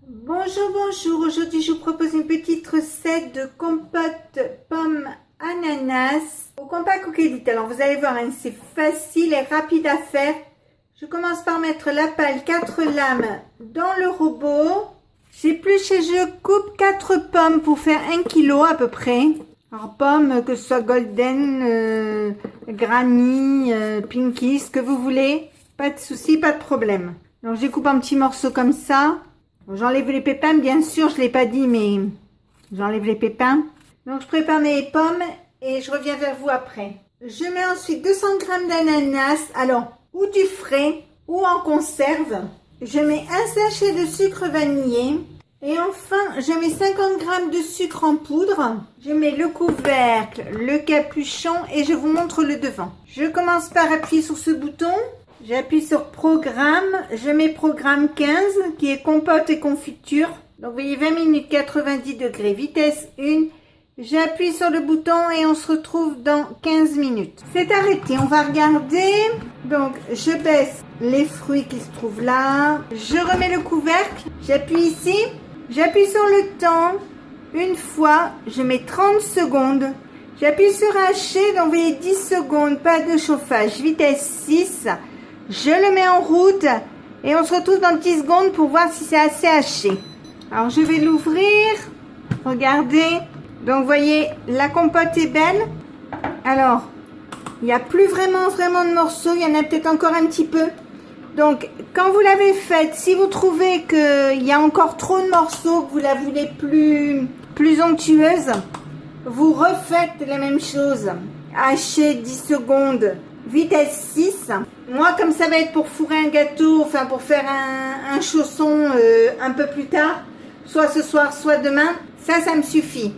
Bonjour, bonjour. Aujourd'hui, je vous propose une petite recette de compote pomme ananas au compas coquelite. Alors, vous allez voir, hein, c'est facile et rapide à faire. Je commence par mettre la pâle 4 lames dans le robot. J'épluche et je coupe 4 pommes pour faire 1 kg à peu près. Alors, pommes, que ce soit golden, granny, pinky, ce que vous voulez. Pas de souci, pas de problème. Donc, je les coupe en petits morceaux comme ça. J'enlève les pépins, bien sûr, je ne l'ai pas dit, mais j'enlève les pépins. Donc, je prépare mes pommes et je reviens vers vous après. Je mets ensuite 200 g d'ananas, alors, ou du frais, ou en conserve. Je mets un sachet de sucre vanillé. Et enfin, je mets 50 g de sucre en poudre. Je mets le couvercle, le capuchon et je vous montre le devant. Je commence par appuyer sur ce bouton. J'appuie sur programme, je mets programme 15 qui est compote et confiture. Donc vous voyez 20 minutes 90 degrés, vitesse 1. J'appuie sur le bouton et on se retrouve dans 15 minutes. C'est arrêté, on va regarder. Donc je baisse les fruits qui se trouvent là. Je remets le couvercle, j'appuie ici. J'appuie sur le temps une fois, je mets 30 secondes. J'appuie sur hacher, donc vous voyez 10 secondes, pas de chauffage, vitesse 6. Je le mets en route et on se retrouve dans 10 secondes pour voir si c'est assez haché. Alors je vais l'ouvrir. Regardez. Donc vous voyez, la compote est belle. Alors, il n'y a plus vraiment de morceaux. Il y en a peut-être encore un petit peu. Donc, quand vous l'avez faite, si vous trouvez qu'il y a encore trop de morceaux, que vous la voulez plus onctueuse, vous refaites la même chose. Hachez 10 secondes. Vitesse 6. Moi, comme ça va être pour fourrer un gâteau, enfin pour faire un chausson un peu plus tard, soit ce soir, soit demain, ça me suffit.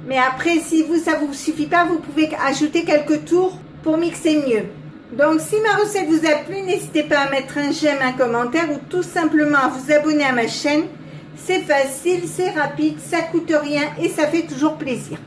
Mais après, si ça vous suffit pas, vous pouvez ajouter quelques tours pour mixer mieux. Donc, si ma recette vous a plu, n'hésitez pas à mettre un j'aime, un commentaire ou tout simplement à vous abonner à ma chaîne. C'est facile, c'est rapide, ça coûte rien et ça fait toujours plaisir.